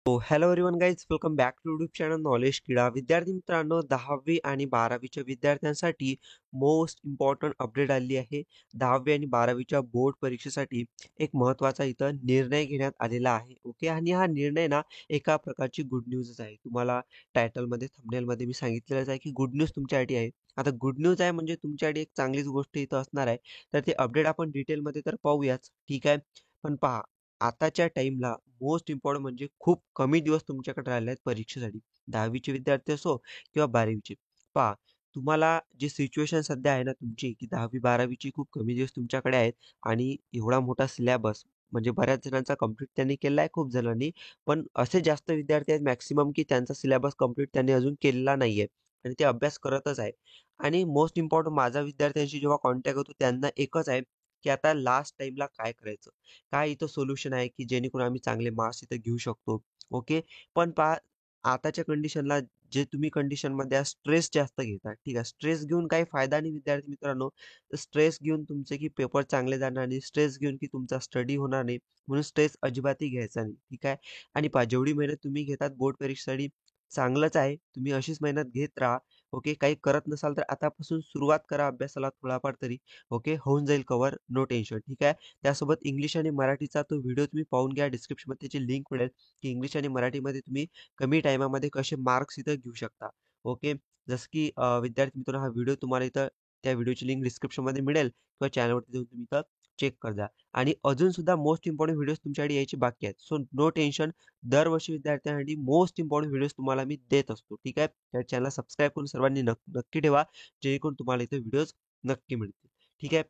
Hello everyone guys welcome back to YouTube channel knowledge किडा. विद्यार्थी मित्रांनो, 10वी आणि 12वीच्या विद्यार्थ्यांसाठी मोस्ट इम्पॉर्टंट अपडेट आली आहे. 10वी आणि 12वीच्या बोर्ड परीक्षेसाठी एक महत्त्वाचा इथं निर्णय घेण्यात आलेला आहे. ओके, आणि हा निर्णय ना एका प्रकारची गुड न्यूजच आहे. तुम्हाला टायटलमध्ये थंबनेलमध्ये मी सांगितलेलंच आहे की गुड न्यूज तुमच्यासाठी आहे. आता गुड न्यूज आहे म्हणजे तुमच्यासाठी एक चांगलीच गोष्ट इथं असणार आहे. तर ते अपडेट आपण डिटेलमध्ये तर पाहूयाच, ठीक आहे. पण पहा, आताच्या टाईमला मोस्ट इम्पॉर्टंट म्हणजे खूप कमी दिवस तुमच्याकडे राहिले आहेत परीक्षेसाठी. 10वीचे विद्यार्थी असो किंवा 12वीचे. पहा, तुम्हाला जी सिच्युएशन सध्या आहे ना तुमची, की 10वी 12वीची खूप कमी दिवस तुमच्याकडे आहेत आणि एवढा मोठा सिलॅबस म्हणजे बऱ्याच जणांचा कंप्लीट त्यांनी केला आहे, खूप जणांनी. पण असे जास्त विद्यार्थी आहेत मॅक्सिमम, की त्यांचा सिलॅबस कंप्लीट त्यांनी अजून केलेला नाहीये आणि ते अभ्यास करतच आहे. आणि मोस्ट इम्पॉर्टंट माझा विद्यार्थ्यांशी जेव्हा कॉन्टॅक्ट होतो त्यांना एकच आहे, की आता लास्ट टाईमला काय करायचं? काय इथं सोल्युशन आहे, की जेणेकरून आम्ही चांगले मार्क्स इथं घेऊ शकतो. ओके. पण पहा, आताच्या कंडिशनला जे तुम्ही कंडिशनमध्ये स्ट्रेस जास्त घेता. ठीक आहे. स्ट्रेस घेऊन काही फायदा नाही विद्यार्थी मित्रांनो. स्ट्रेस घेऊन तुमचे की पेपर चांगले जाणार नाही. स्ट्रेस घेऊन की तुमचा स्टडी होणार नाही. म्हणून स्ट्रेस अजिबातही घ्यायचा नाही. ठीक आहे. आणि पहा, जेवढी मेहनत तुम्ही घेतात बोर्ड परीक्षेसाठी चांगलंच आहे. तुम्ही अशीच मेहनत घेत राहा. ओके. काही करत नसाल तर आतापासून सुरुवात करा अभ्यासाला थोडाफार तरी. ओके. होऊन जाईल कव्हर. No tension. ठीक आहे. त्यासोबत इंग्लिश आणि मराठीचा तो व्हिडिओ तुम्ही पाहून घ्या. डिस्क्रिप्शनमध्ये त्याची लिंक मिळेल, की इंग्लिश आणि मराठीमध्ये तुम्ही कमी टाईमामध्ये कसे मार्क्स इथं घेऊ शकता. ओके. जसं की विद्यार्थी मित्रांनो, हा व्हिडिओ तुम्हाला इथं त्या व्हिडिओची लिंक डिस्क्रिप्शनमध्ये मिळेल किंवा चॅनलवरती जाऊन तुम्ही इथं चेक कर द्या. आणि अजून सुद्धा मोस्ट इम्पॉर्टंट व्हिडिओज तुमच्याकडे यायची बाकी आहेत. So no tension. दरवर्षी विद्यार्थ्यांसाठी मोस्ट इम्पॉर्टंट व्हिडिओज तुम्हाला मी देत असतो. ठीक आहे. त्या चॅनलला सबस्क्राईब करून सर्वांनी नक्की ठेवा, जेणेकरून तुम्हाला इथे व्हिडिओज नक्की मिळतील. ठीक आहे.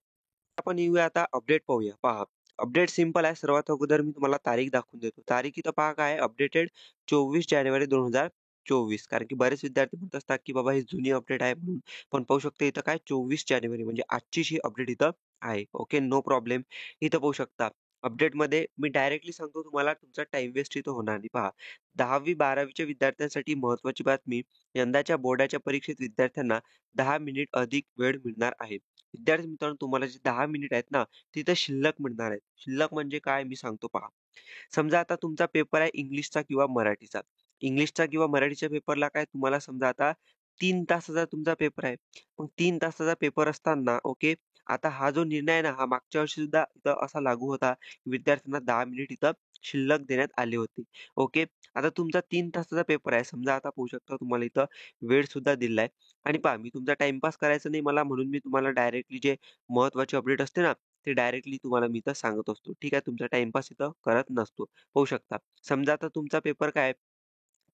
आपण येऊया आता अपडेट पाहूया. पहा, अपडेट सिंपल आहे. सर्वात अगोदर मी तुम्हाला तारीख दाखवून देतो. तारीख इथं पहा काय आहे, अपडेटेड 24 जानेवारी 2024. कारण की बरेच विद्यार्थी म्हणत असतात, की बाबा ही जुनी अपडेट आहे म्हणून. पण पाहू शकता इथं काय 24 जानेवारी म्हणजे आजचीच ही अपडेट इथं आहे. Okay, no problem. इथं पाहू शकता. अपडेटमध्ये मी डायरेक्टली सांगतो तुम्हाला, तुमचा टाईम वेस्ट इथं होणार नाही. पहा, 10वी 12वीच्या विद्यार्थ्यांसाठी महत्त्वाची बातमी. यंदाच्या बोर्डाच्या परीक्षेत विद्यार्थ्यांना 10 मिनिट अधिक वेळ मिळणार आहे. विद्यार्थी मित्रांनो, तुम्हाला जे 10 मिनिट आहेत ना, तिथं शिल्लक मिळणार आहेत. शिल्लक म्हणजे काय मी सांगतो पहा. समजा आता तुमचा पेपर आहे इंग्लिशचा किंवा मराठीचा. इंग्लिशचा किंवा मराठीच्या पेपरला काय तुम्हाला समजा आता 3 तासाचा तुमचा पेपर आहे. मग 3 तासाचा पेपर असताना ओके, आता हा जो निर्णय आहे ना, हा मागच्या वर्षी सुद्धा इथं असा लागू होता. विद्यार्थ्यांना 10 मिनिट इथं शिल्लक देण्यात आले होते. ओके. आता तुमचा 3 तासाचा पेपर आहे. समजा आता पाहू शकता तुम्हाला इथं वेळ सुद्धा दिलेला आहे. आणि पहा, मी तुमचा टाईमपास करायचा नाही मला, म्हणून मी तुम्हाला डायरेक्टली जे महत्त्वाचे अपडेट असते ना, ते डायरेक्टली तुम्हाला मी इथं सांगत असतो. ठीक आहे. तुमचा टाईमपास इथं करत नसतो. पाहू शकता. समजा आता तुमचा पेपर काय आहे,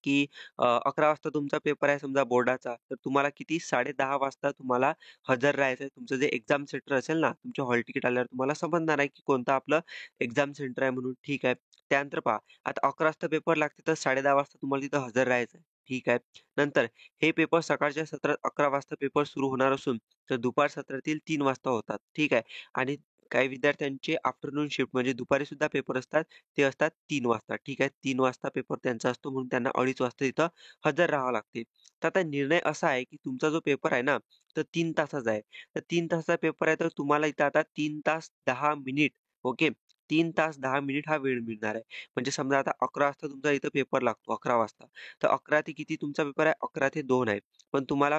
की 11 वाजता तुमचा पेपर आहे समजा बोर्डाचा, तर तुम्हाला किती 10:30 वाजता तुम्हाला हजर राहायचं आहे. तुमचं जे एक्झाम सेंटर असेल ना, तुमच्या हॉल तिकीट आल्यावर तुम्हाला समजणार आहे, की कोणतं आपलं एक्झाम सेंटर आहे म्हणून. ठीक आहे. त्यानंतर पहा, आता 11 वाजता पेपर लागते, तर 10:30 वाजता तुम्हाला तिथं हजर राहायचं आहे. ठीक आहे. नंतर हे पेपर सकाळच्या सत्रात 11 वाजता पेपर सुरू होणार असून, तर दुपार सत्रातील 3 वाजता होतात. ठीक आहे. आणि काही विद्यार्थ्यांचे आफ्टरनून शिफ्ट म्हणजे दुपारी सुद्धा पेपर असतात. ते असतात 3 वाजता. ठीक आहे. 3 वाजता पेपर त्यांचा असतो म्हणून त्यांना 2:30 वाजता इथं हजर राहावं लागते. तर आता निर्णय असा आहे, की तुमचा जो पेपर आहे ना, तर 3 तासाचा आहे. तर 3 तासाचा पेपर आहे, तर तुम्हाला इथं आता 3 तास 10 मिनिट ओके. 3 तास 10 मिनिट हा वेळ मिळणार आहे. म्हणजे समजा आता 11 वाजता तुमचा इथं पेपर लागतो 11 वाजता. तर 11 ते किती तुमचा पेपर आहे? 11 ते 2 आहे. पण तुम्हाला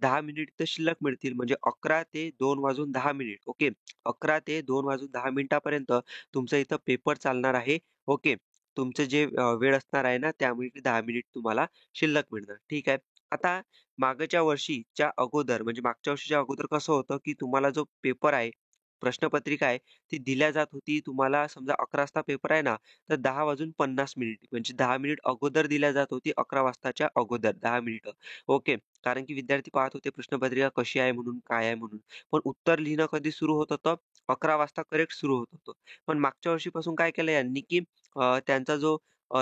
10 मिनिट इथं शिल्लक मिळतील. म्हणजे 11 ते 2 वाजून 10 मिनिट ओके. 11 ते 2 वाजून 10 मिनिटापर्यंत तुमचा इथं पेपर चालणार आहे. ओके. तुमचं जे वेळ असणार आहे ना, त्यामध्ये 10 मिनिट तुम्हाला शिल्लक मिळणार. ठीक आहे. आता मागच्या वर्षीच्या अगोदर म्हणजे मागच्या वर्षीच्या अगोदर कसं होतं, की तुम्हाला जो पेपर आहे, प्रश्नपत्रिका आहे, ती दिल्या जात होती. तुम्हाला समजा 11 वाजता पेपर आहे ना, तर 10 वाजून 50 मिनिट म्हणजे 10 मिनिट अगोदर दिल्या जात होती. 11 वाजताच्या अगोदर 10 मिनिटं. ओके. कारण की विद्यार्थी पाहत होते प्रश्नपत्रिका कशी आहे म्हणून, काय आहे म्हणून. पण उत्तर लिहिणं कधी सुरू होत होतं? 11 वाजता करेक्ट सुरू होत होतं. पण मागच्या वर्षीपासून काय केलं यांनी, की त्यांचा जो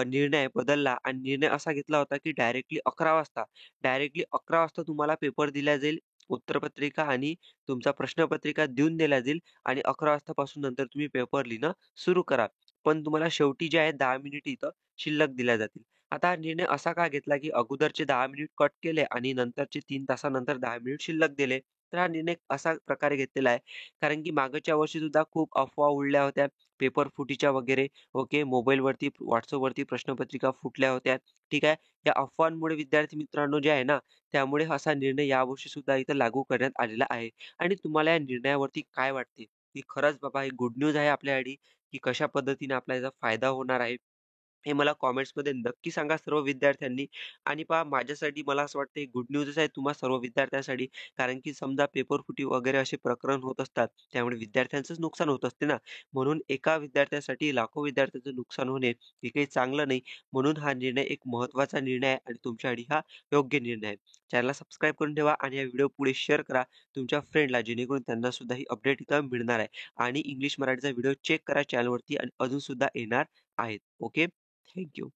निर्णय बदलला आणि निर्णय असा घेतला होता, की डायरेक्टली 11 वाजता तुम्हाला पेपर दिला जाईल. उत्तरपत्रिका आणि तुमचा प्रश्नपत्रिका देऊन दिल्या जाईल आणि 11 वाजतापासून नंतर तुम्ही पेपर लिहिणं सुरू करा. पण तुम्हाला शेवटी जे आहे 10 मिनिट इथं शिल्लक दिल्या जातील. आता हा निर्णय असा का घेतला, की अगोदरचे 10 मिनिट कट केले आणि नंतरचे 3 तासानंतर 10 मिनिट शिल्लक दिले. तर हा निर्णय असा प्रकारे घेतलेला आहे, कारण की मागच्या वर्षीसुद्धा खूप अफवा उडल्या होत्या पेपर फुटीच्या वगैरे. ओके. मोबाईलवरती, WhatsAppवरती प्रश्नपत्रिका फुटल्या होत्या. ठीक आहे. या अफवांमुळे विद्यार्थी मित्रांनो जे आहे ना, त्यामुळे असा निर्णय यावर्षी सुद्धा इथं लागू करण्यात आलेला आहे. आणि तुम्हाला या निर्णयावरती काय वाटते? की खरंच बाबा ही गुड न्यूज आहे आपल्यासाठी, की कशा पद्धतीने आपल्याला याचा फायदा होणार आहे? हे मला कमेंट्समध्ये नक्की सांगा सर्व विद्यार्थ्यांनी. आणि पहा माझ्यासाठी मला असं वाटतं गुड न्यूजच आहे तुम्हा सर्व विद्यार्थ्यांसाठी. कारण की समजा पेपर फुटी वगैरे असे प्रकरण होत असतात, त्यामुळे विद्यार्थ्यांचंच नुकसान होत असते ना. म्हणून एका विद्यार्थ्यासाठी लाखो विद्यार्थ्यांचं नुकसान होणे हे काही चांगलं नाही. म्हणून हा निर्णय एक महत्त्वाचा निर्णय आहे आणि तुमच्यासाठी हा योग्य निर्णय आहे. चॅनलला सबस्क्राईब करून ठेवा आणि हा व्हिडिओ पुढे शेअर करा तुमच्या फ्रेंडला, जेणेकरून त्यांना सुद्धा ही अपडेट इथं मिळणार आहे. आणि इंग्लिश मराठीचा व्हिडिओ चेक करा चॅनलवरती आणि अजून सुद्धा येणार आहेत. ओके. Thank you.